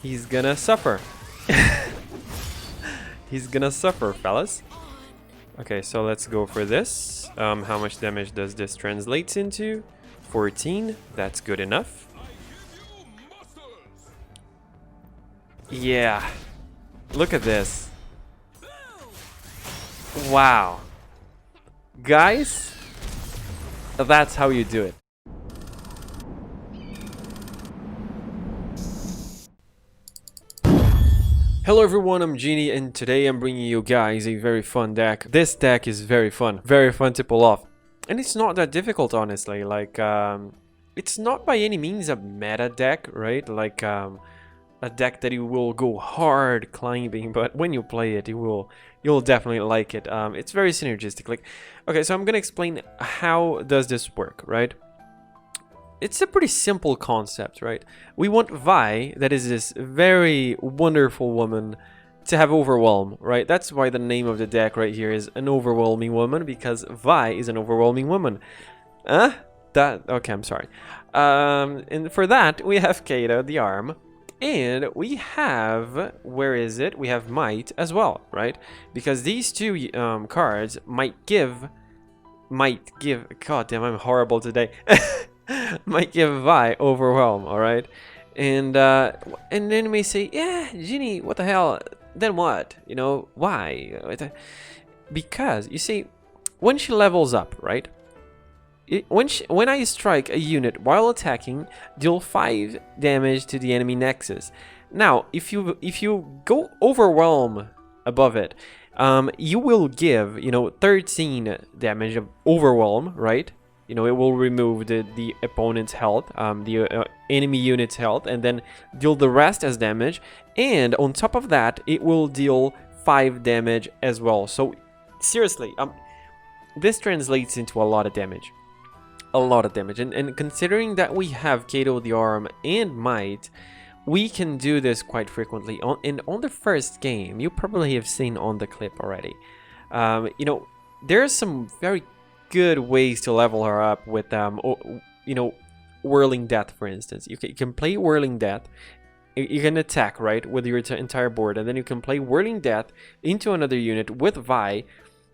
He's gonna suffer. He's gonna suffer, fellas. Okay, so let's go for this. How much damage does this translate into? 14. That's good enough. Yeah. Look at this. Wow. Guys, that's how you do it. Hello everyone, I'm Genie, and today I'm bringing you guys a very fun deck. This deck is very fun to pull off. And it's not that difficult, honestly. Like, it's not by any means a meta deck, right? Like, a deck that you will go hard climbing, but when you play it, you'll definitely like it. It's very synergistic. Like, okay, so I'm gonna explain how does this work, right? It's a pretty simple concept, right? We want Vi, that is this very wonderful woman, to have Overwhelm, right? That's why the name of the deck right here is an Overwhelming Woman, because Vi is an overwhelming woman. Okay, I'm sorry. And for that, we have Kato, the arm, and we have, where is it? We have Might as well, right? Because these two cards might give, god damn, I'm horrible today. Might give Vi Overwhelm, alright? And then you may say, yeah, Genie, what the hell? Then what? You know, why? Because, you see, when she levels up, right? When I strike a unit while attacking, deal 5 damage to the enemy nexus. Now, if you go Overwhelm above it, you will give, 13 damage of Overwhelm, right? You know, it will remove the opponent's health, the enemy unit's health, and then deal the rest as damage. And on top of that, it will deal 5 damage as well. So, seriously, this translates into a lot of damage. A lot of damage. And considering that we have Kato the Arm and Might, we can do this quite frequently. And on the first game, you probably have seen on the clip already. There's some very good ways to level her up with Whirling Death, for instance. You can play Whirling Death, you can attack, right, with your entire board, and then you can play Whirling Death into another unit with Vi,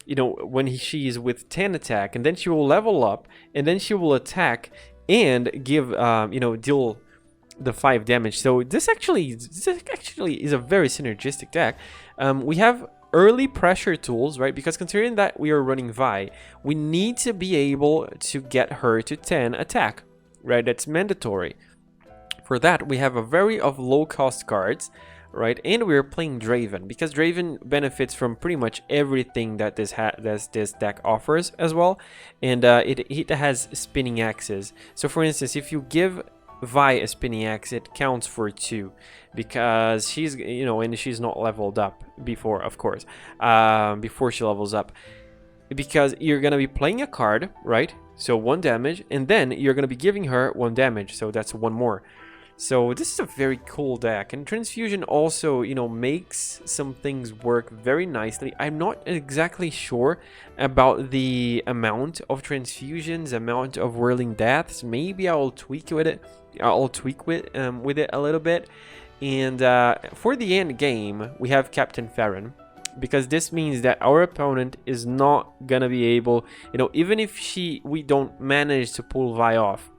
when she's with 10 attack, and then she will level up, and then she will attack and give deal the 5 damage. So this actually is a very synergistic deck. We have early pressure tools, right? Because considering that we are running Vi, we need to be able to get her to 10 attack, right? That's mandatory. For that, we have a very of low cost cards, right? And we're playing Draven, because Draven benefits from pretty much everything that this deck offers as well. And it has spinning axes. So for instance, if you give Vi a spinning axe, it counts for 2, because she's, and she's not leveled up before, of course, before she levels up, because you're gonna be playing a card, right? So 1 damage, and then you're gonna be giving her 1 damage, so that's 1 more. So this is a very cool deck, and Transfusion also, makes some things work very nicely. I'm not exactly sure about the amount of transfusions, amount of Whirling Deaths. Maybe I'll tweak with it. With it a little bit. And for the end game, we have Captain Farron, because this means that our opponent is not gonna be able, even if we don't manage to pull Vi off,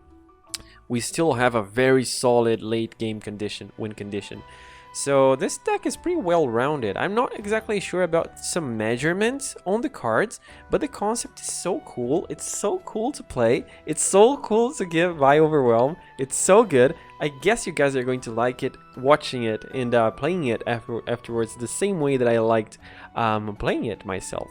we still have a very solid late game win condition. So this deck is pretty well rounded. I'm not exactly sure about some measurements on the cards, but the concept is so cool. It's so cool to play. It's so cool to give Vi Overwhelm. It's so good. I guess you guys are going to like it, watching it and playing it afterwards, the same way that I liked playing it myself.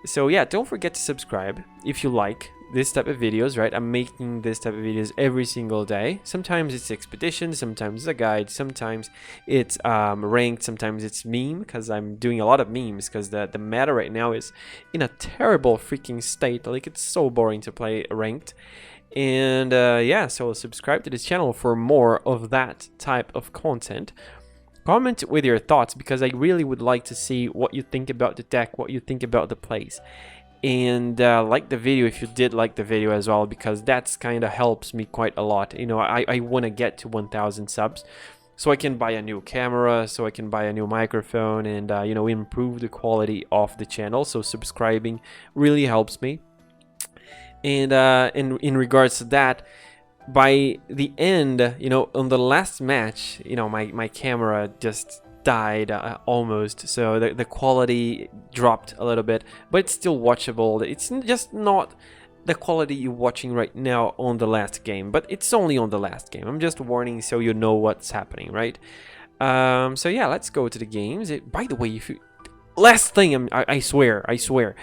So yeah, don't forget to subscribe if you like this type of videos, right? I'm making this type of videos every single day. Sometimes it's expedition, sometimes it's a guide, sometimes it's ranked, sometimes it's meme, because I'm doing a lot of memes, because the meta right now is in a terrible freaking state. Like, it's so boring to play ranked. And yeah, so subscribe to this channel for more of that type of content. Comment with your thoughts, because I really would like to see what you think about the deck, what you think about the plays. And like the video if you did like the video as well, because that's kind of helps me quite a lot. I want to get to 1,000 subs. so I can buy a new camera, so I can buy a new microphone, and you know, improve the quality of the channel. So subscribing really helps me. And in regards to that, by the end, you know, on the last match, you know, my camera just died almost, so the quality dropped a little bit, but it's still watchable. It's just not the quality you're watching right now on the last game, but it's only on the last game. I'm just warning so you know what's happening, right? So yeah, let's go to the games. By the way, if you, last thing, I swear,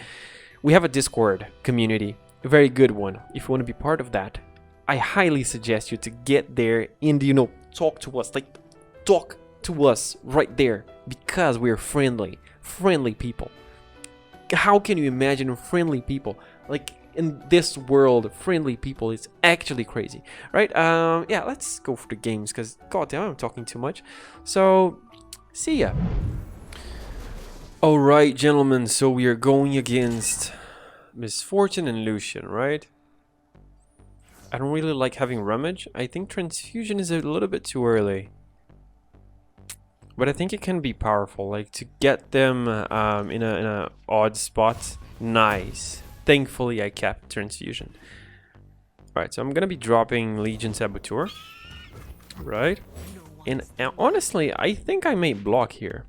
we have a Discord community, a very good one. If you want to be part of that, I highly suggest you to get there and, you know, talk to us, like talk to us right there, because we're friendly people. How can you imagine friendly people? Like, in this world, friendly people is actually crazy, right? Yeah, let's go for the games, because goddamn, I'm talking too much. So, see ya. Alright, gentlemen, so we are going against Misfortune and Lucian, right? I don't really like having Rummage. I think Transfusion is a little bit too early. But I think it can be powerful, like to get them in a odd spot. Nice. Thankfully, I kept Transfusion. Alright, so I'm gonna be dropping Legion Saboteur. Right. And honestly, I think I may block here,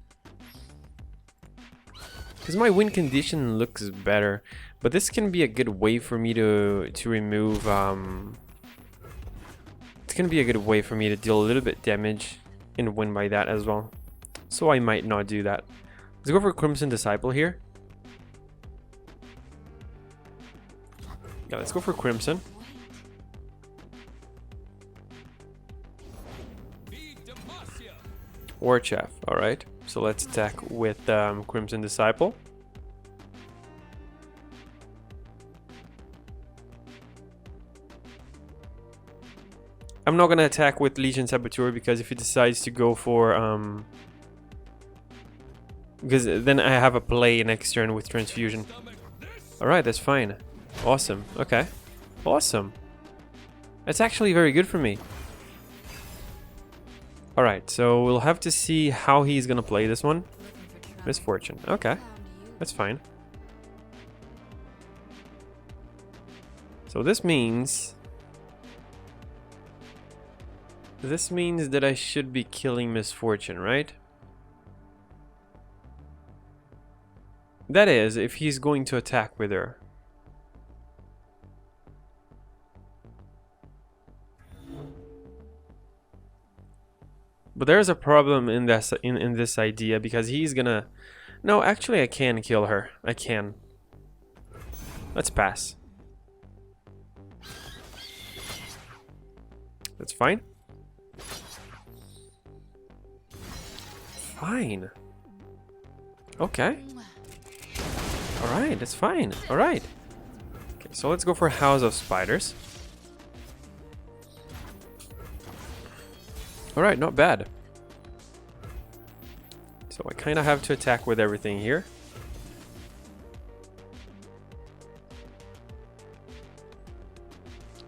because my win condition looks better. But this can be a good way for me to remove... it's gonna be a good way for me to deal a little bit damage and win by that as well. So I might not do that. Let's go for Crimson Disciple here. Yeah, let's go for Crimson. War Chef, alright. So let's attack with Crimson Disciple. I'm not gonna attack with Legion Saboteur, because if he decides to go for because then I have a play next turn with Transfusion. Alright, that's fine. Awesome. Okay. Awesome. That's actually very good for me. Alright, so we'll have to see how he's gonna play this one. Misfortune. Okay. That's fine. So this means... that I should be killing Misfortune, right? That is, if he's going to attack with her. But there's a problem in this idea, because he's gonna... No, actually I can kill her. I can. Let's pass. That's fine. Fine. Okay. Alright, that's fine. Alright. Okay, so let's go for House of Spiders. Alright, not bad. So I kind of have to attack with everything here.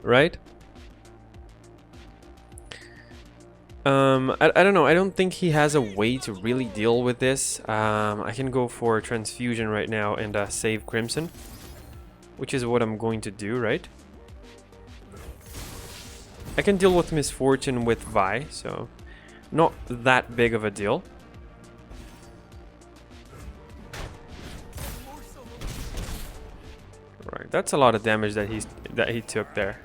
Right? I don't know. I don't think he has a way to really deal with this. I can go for Transfusion right now and save Crimson, which is what I'm going to do, right? I can deal with Misfortune with Vi, so not that big of a deal. Right, that's a lot of damage that he took there.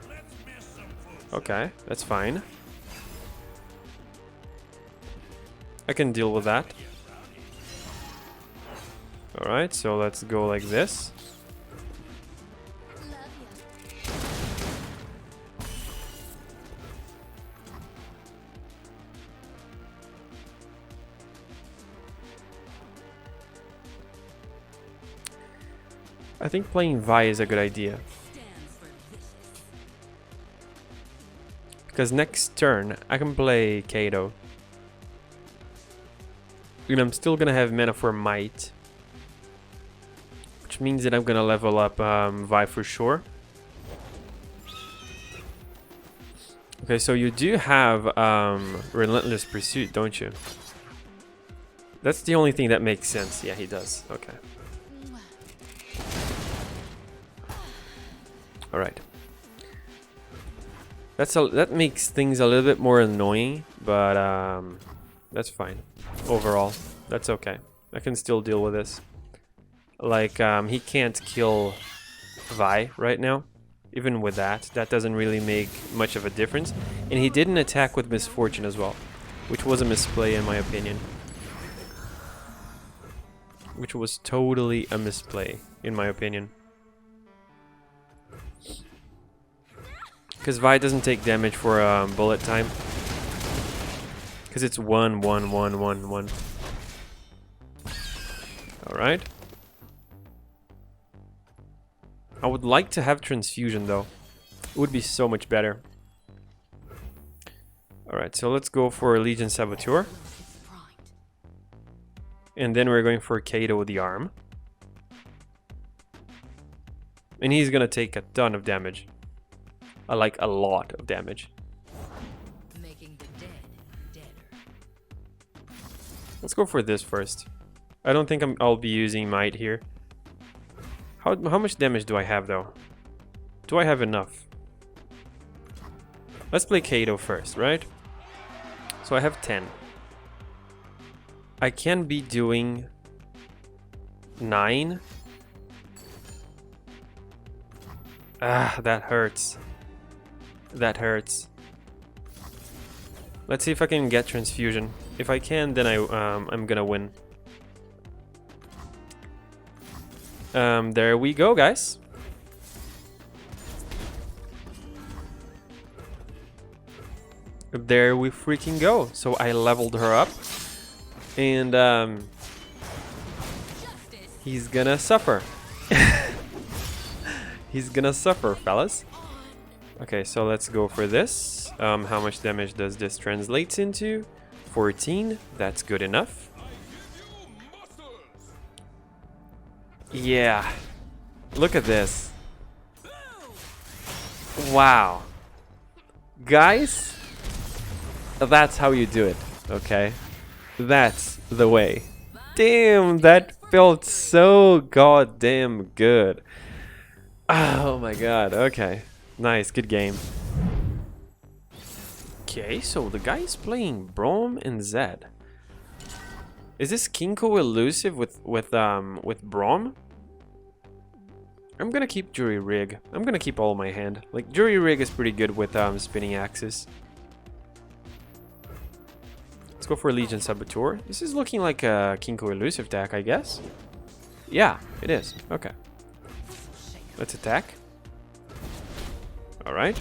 Okay, that's fine. I can deal with that. Alright, so let's go like this. I think playing Vi is a good idea. Because next turn I can play Kato. And I'm still gonna have mana for Might, which means that I'm gonna level up Vi for sure. Okay, so you do have Relentless Pursuit, don't you? That's the only thing that makes sense. Yeah, he does. Okay. All right. That makes things a little bit more annoying, but that's fine. Overall, that's okay. I can still deal with this. Like, he can't kill Vi right now. Even with that, that doesn't really make much of a difference. And he didn't attack with Misfortune as well, which was a misplay in my opinion. Which was totally a misplay, in my opinion. Because Vi doesn't take damage for bullet time. Because it's 1, 1, 1, 1, 1. Alright. I would like to have Transfusion though. It would be so much better. Alright, so let's go for Legion Saboteur. And then we're going for Kato with the arm. And he's gonna take a ton of damage. I like a lot of damage. Making the dead deader. Let's go for this first. I don't think I'll be using Might here. How much damage do I have though? Do I have enough? Let's play Kato first, right? So I have 10. I can be doing 9. Ah, that hurts. That hurts. Let's see if I can get Transfusion. If I can, then I'm gonna win. There we go, guys. There we freaking go. So I leveled her up. And he's gonna suffer. He's gonna suffer, fellas. Okay, so let's go for this. How much damage does this translate into? 14. That's good enough. Yeah. Look at this. Wow. Guys, that's how you do it, okay? That's the way. Damn, that felt so goddamn good. Oh my god, okay. Nice, good game. Okay, so the guy is playing Braum and Zed. Is this Kinko elusive with Braum? I'm gonna keep Jury Rig. I'm gonna keep all my hand. Like, Jury Rig is pretty good with spinning axes. Let's go for Legion Saboteur. This is looking like a Kinko elusive deck, I guess. Yeah, it is. Okay. Let's attack. Alright.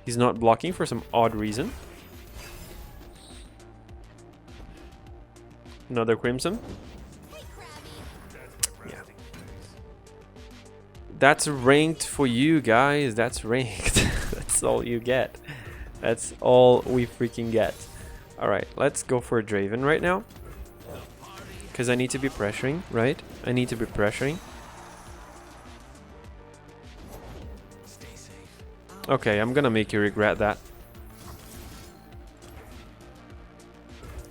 He's not blocking for some odd reason. Another Crimson. Yeah. That's ranked for you guys. That's ranked. That's all you get. That's all we freaking get. Alright, let's go for Draven right now. Because I need to be pressuring, right? I need to be pressuring. Okay, I'm gonna make you regret that.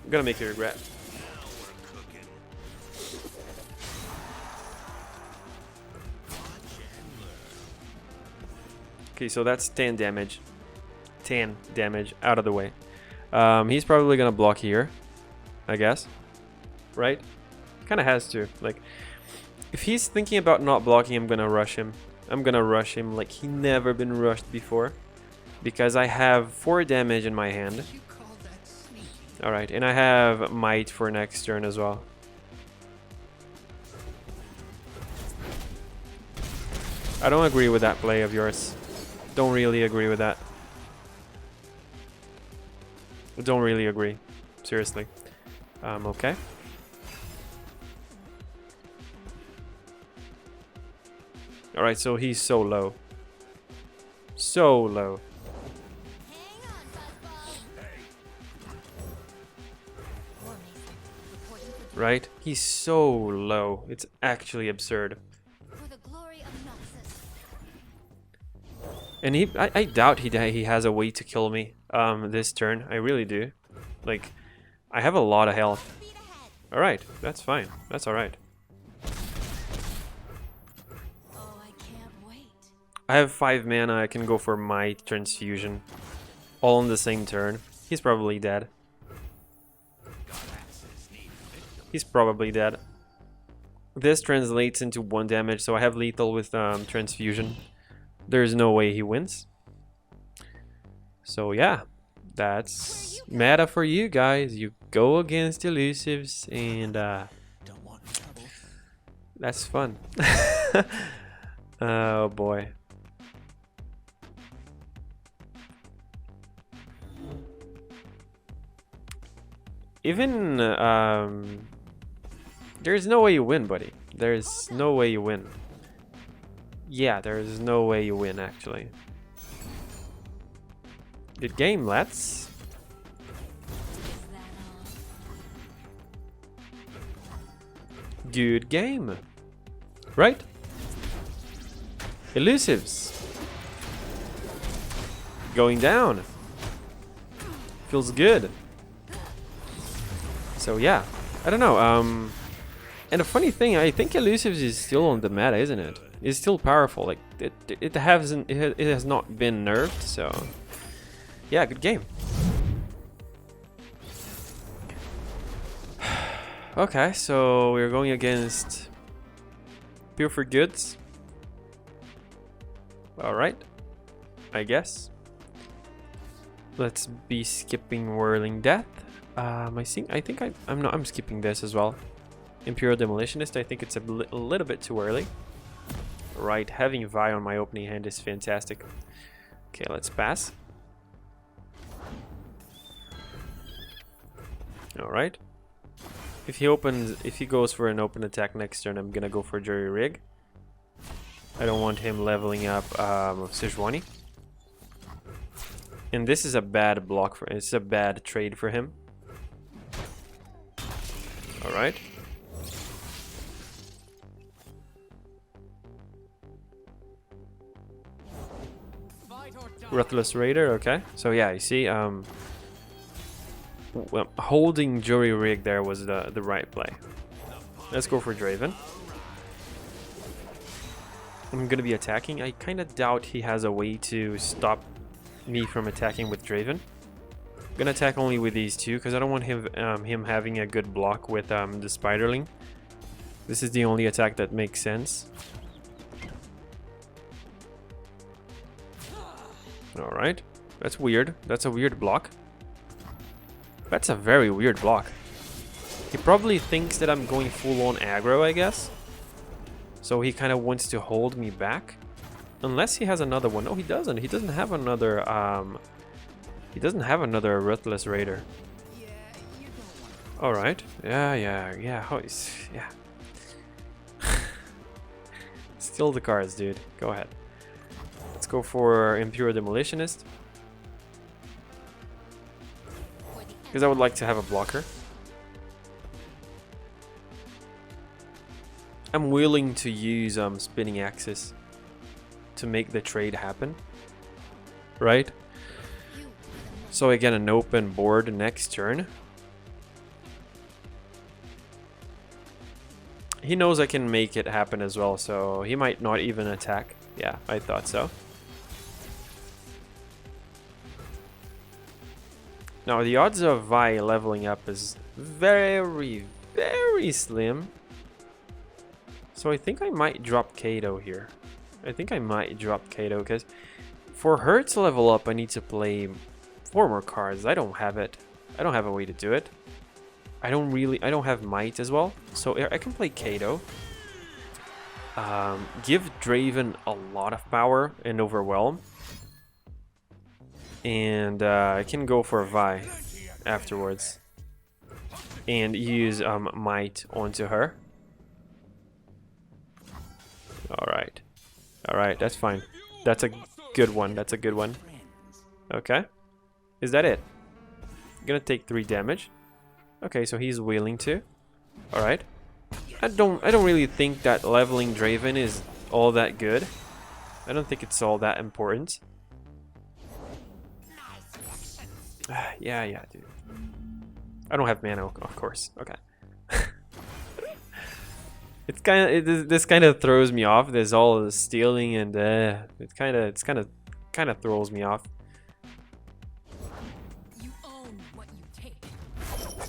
I'm gonna make you regret. Okay, so that's 10 damage. 10 damage out of the way. He's probably gonna block here, I guess. Right? Kinda has to. Like, if he's thinking about not blocking, I'm gonna rush him. I'm gonna rush him like he never been rushed before. Because I have 4 damage in my hand. Alright, and I have Might for next turn as well. I don't agree with that play of yours. Don't really agree with that. Don't really agree. Seriously. Okay. Alright, so he's so low. So low. Right? He's so low. It's actually absurd. And I doubt he has a way to kill me this turn. I really do. Like, I have a lot of health. Alright, that's fine. That's alright. I have 5 mana. I can go for my transfusion. All on the same turn. He's probably dead. He's probably dead. This translates into 1 damage, so I have lethal with transfusion. There's no way he wins. So yeah, that's meta for you guys. You go against elusives and that's fun. Oh boy. Even there's no way you win, buddy. There's no way you win. Yeah, there's no way you win, actually. Good game, lads. Good game. Right? Elusives. Going down. Feels good. So yeah, I don't know. And the funny thing, I think elusives is still on the meta, isn't it? It's still powerful. Like it has not been nerfed. So yeah, good game. Okay, so we're going against Pure for Goods. All right, I guess. Let's be skipping Whirling Death. I think I'm skipping this as well. Imperial Demolitionist, I think it's a little bit too early. Right, having Vi on my opening hand is fantastic. Okay, let's pass. Alright. If he goes for an open attack next turn, I'm gonna go for Jury Rig. I don't want him leveling up Sejuani. And this is a bad block for it's a bad trade for him. Alright. Ruthless Raider, okay. So yeah, you see, well, holding Jury Rig there was the right play. Let's go for Draven. I'm gonna be attacking. I kind of doubt he has a way to stop me from attacking with Draven. I'm gonna attack only with these two because I don't want him having a good block with the Spiderling. This is the only attack that makes sense. Alright, that's weird. That's a weird block. That's a very weird block. He probably thinks that I'm going full on aggro, I guess. So he kind of wants to hold me back. Unless he has another one. No, he doesn't. He doesn't have another Ruthless Raider. Alright. Yeah. Oh, yeah. Steal the cards, dude. Go ahead. Let's go for Imperial Demolitionist. Because I would like to have a blocker. I'm willing to use Spinning Axis to make the trade happen. Right? So I get an open board next turn. He knows I can make it happen as well, so he might not even attack. Yeah, I thought so. Now the odds of Vi leveling up is very, very slim. So I think I might drop Kato here. I think I might drop Kato because for her to level up I need to play 4 more cards. I don't have it. I don't have a way to do it. I don't have Might as well. So I can play Kato. Give Draven a lot of power and overwhelm. And I can go for Vi afterwards. And use Might onto her. Alright. Alright, that's fine. That's a good one. That's a good one. Okay. Is that it? Gonna take 3 damage. Okay, so he's willing to. Alright. I don't really think that leveling Draven is all that good. I don't think it's all that important. Yeah, dude. I don't have mana, of course. Okay. It's this kind of throws me off. There's all the stealing and it's kind of throws me off. You own what you take.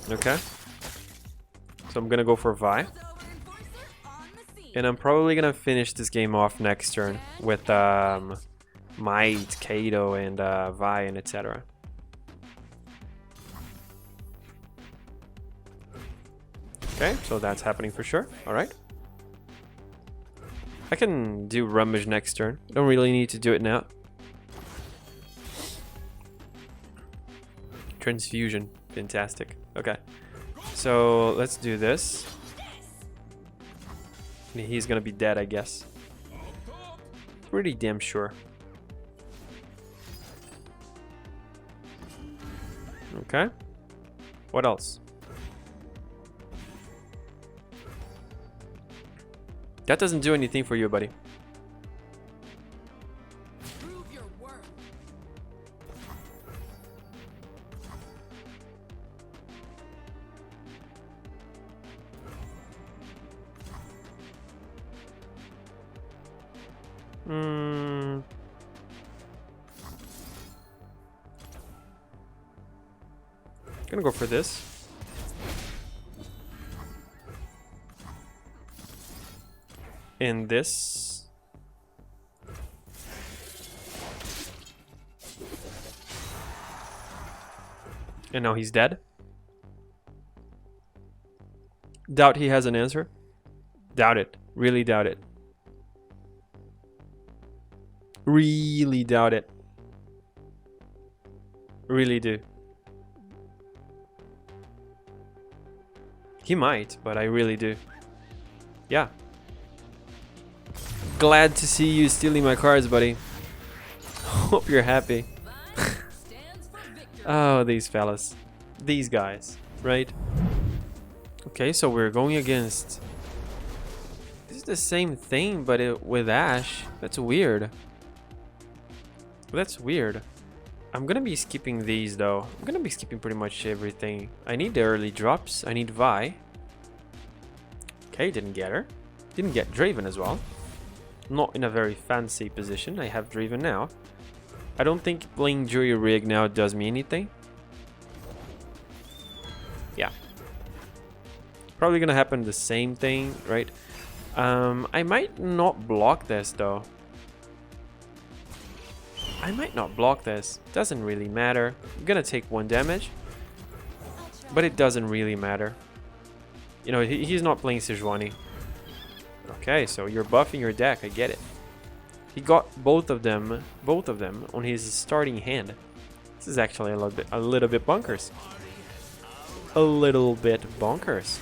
Okay. So I'm gonna go for Vi. And I'm probably gonna finish this game off next turn with Might, Kato, and Vi, and etc. Okay, so that's happening for sure. Alright. I can do Rummage next turn. I don't really need to do it now. Transfusion. Fantastic. Okay. So let's do this. He's gonna be dead, I guess. Pretty damn sure. Okay. What else? That doesn't do anything for you, buddy. Prove your worth. Gonna go for this. And this. And now he's dead. Doubt he has an answer. Doubt it. Really doubt it. Really doubt it. Really do. He might, but I really do. Yeah. Glad to see you stealing my cards, buddy. Hope you're happy. Oh, these fellas. These guys, right? Okay, so we're going against... This is the same thing, but with Ashe. That's weird. That's weird. I'm gonna be skipping these, though. I'm gonna be skipping pretty much everything. I need the early drops. I need Vi. Okay, didn't get her. Didn't get Draven as well. Not in a very fancy position. I have Draven now. I don't think playing Jury Rig now does me anything. Yeah. Probably gonna happen the same thing, right? I might not block this though. I might not block this. Doesn't really matter. I'm gonna take 1 damage. But it doesn't really matter. You know, he's not playing Sejuani. Okay, so you're buffing your deck, I get it. He got both of them on his starting hand. This is actually a little bit bonkers. A little bit bonkers.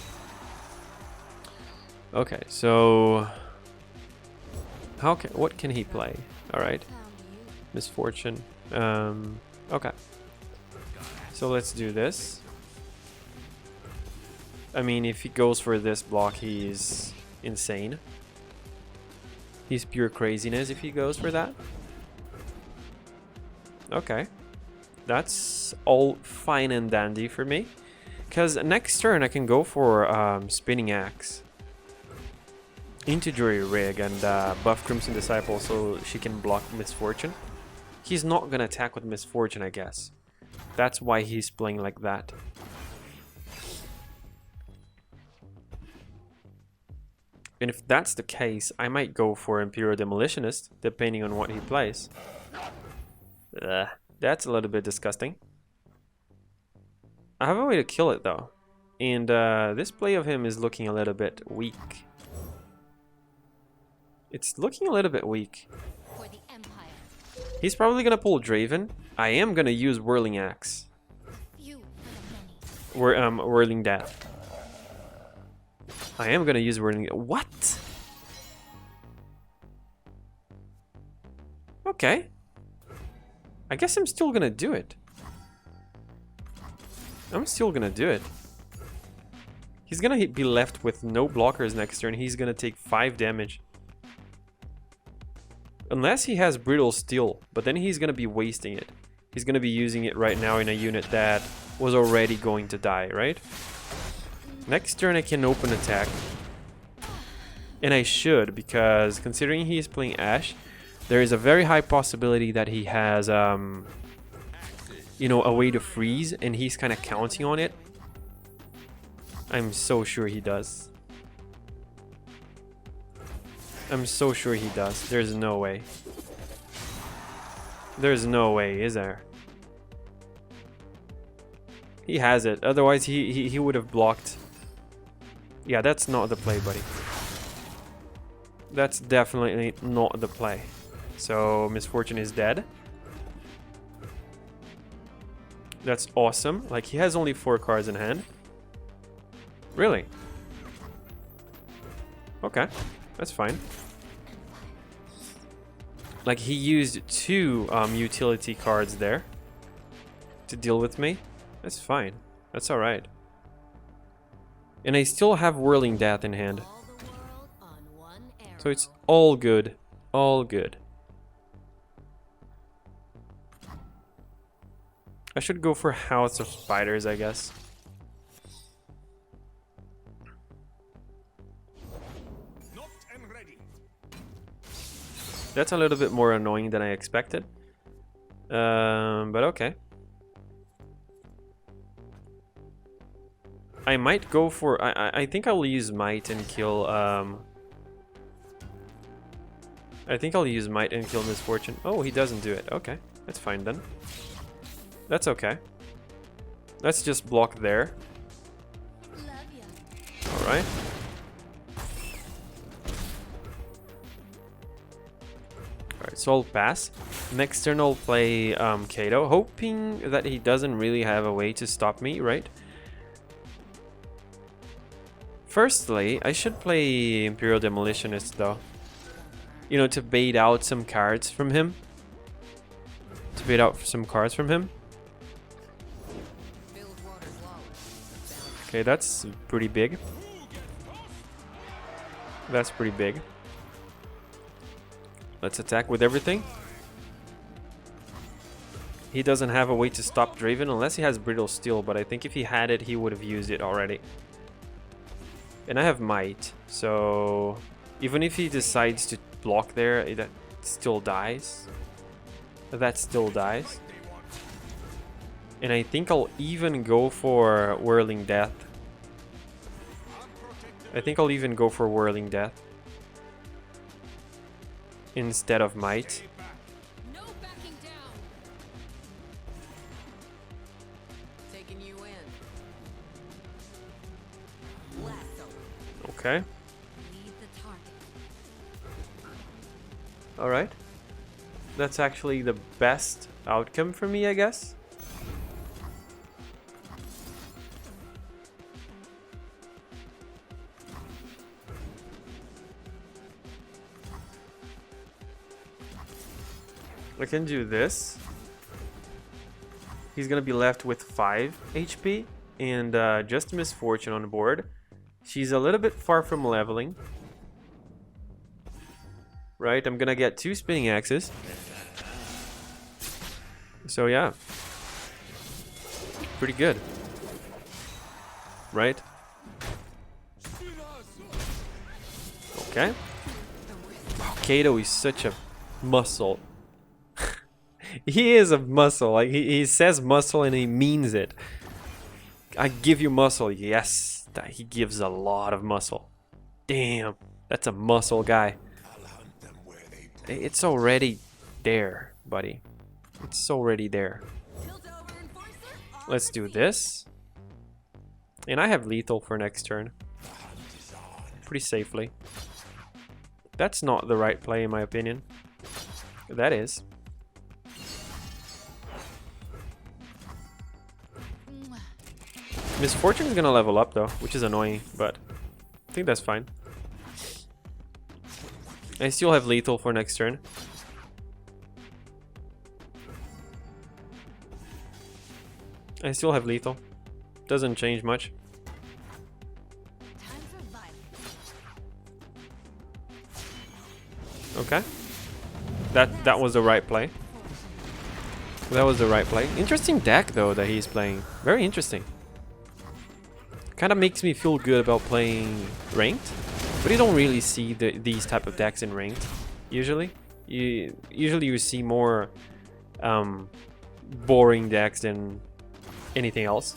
Okay, so what can he play? All right, Misfortune. Okay, so let's do this. I mean, if he goes for this block, he's insane. He's pure craziness if he goes for that. Okay. That's all fine and dandy for me. Because next turn I can go for Spinning Axe into Jury Rig and buff Crimson Disciple so she can block Misfortune. He's not gonna attack with Misfortune, I guess. That's why he's playing like that. And if that's the case, I might go for Imperial Demolitionist, depending on what he plays. That's a little bit disgusting. I have a way to kill it though. And this play of him is looking a little bit weak. It's looking a little bit weak. For the Empire. He's probably gonna pull Draven. I am gonna use Whirling Axe. Whirling Death. I am gonna use Whirling... What? Okay. I guess I'm still gonna do it. I'm still gonna do it. He's gonna be left with no blockers next turn. He's gonna take 5 damage. Unless he has Brittle Steel, but then he's gonna be wasting it. He's gonna be using it right now in a unit that was already going to die, right? Next turn I can open attack. And I should, because considering he's playing Ashe, there is a very high possibility that he has, you know, a way to freeze, and he's kind of counting on it. I'm so sure he does. I'm so sure he does. There's no way. There's no way, is there? He has it. Otherwise, he would have blocked. Yeah, that's not the play, buddy. That's definitely not the play. So, Misfortune is dead. That's awesome. Like, he has only 4 cards in hand. Really? Okay, that's fine. Like, he used 2 utility cards there to deal with me. That's fine. That's alright. And I still have Whirling Death in hand. So it's all good. All good. I should go for House of Spiders, I guess. That's a little bit more annoying than I expected. But okay. I might go for... I think I'll use Might and kill... I think I'll use Might and kill Misfortune. Oh, he doesn't do it. Okay, that's fine then. That's okay. Let's just block there. Alright. Alright, so I'll pass. Next turn I'll play Kato, hoping that he doesn't really have a way to stop me, right? Firstly, I should play Imperial Demolitionist though. You know, to bait out some cards from him. Okay, that's pretty big. That's pretty big. Let's attack with everything. He doesn't have a way to stop Draven unless he has Brittle Steel, but I think if he had it, he would have used it already. And I have Might, so even if he decides to block there, that still dies. That still dies. And I think I'll even go for Whirling Death. I think I'll even go for Whirling Death instead of Might. No backing down. Taking you in. Okay. Lead the target. Alright. That's actually the best outcome for me, I guess. I can do this. He's gonna be left with 5 HP and just Misfortune on the board. She's a little bit far from leveling. Right, I'm gonna get 2 Spinning Axes. So yeah. Pretty good. Right? Okay. Oh, Kato is such a muscle. He is a muscle. Like he says muscle and he means it. I give you muscle. Yes, he gives a lot of muscle. Damn, that's a muscle guy. It's already there, buddy. It's already there. Let's do this. And I have lethal for next turn. Pretty safely. That's not the right play in my opinion. That is. Misfortune is gonna level up though, which is annoying, but I think that's fine. I still have lethal for next turn. I still have lethal. Doesn't change much. Okay. That was the right play. That was the right play. Interesting deck though that he's playing. Very interesting. Kind of makes me feel good about playing ranked, but you don't really see these type of decks in ranked. Usually, you see more boring decks than anything else.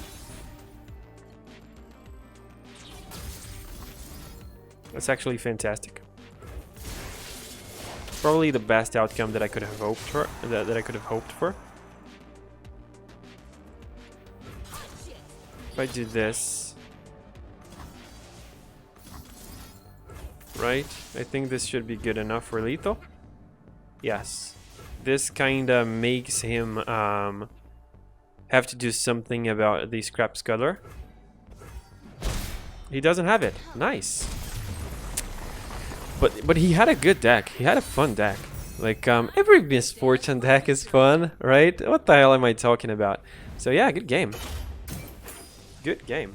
That's actually fantastic. Probably the best outcome that I could have hoped for. That I could have hoped for. If I do this, right? I think this should be good enough for lethal. Yes. This kinda makes him have to do something about the scrap sculler. He doesn't have it. Nice. But he had a good deck. He had a fun deck. Like every misfortune deck is fun, right? What the hell am I talking about? So yeah, good game. Good game.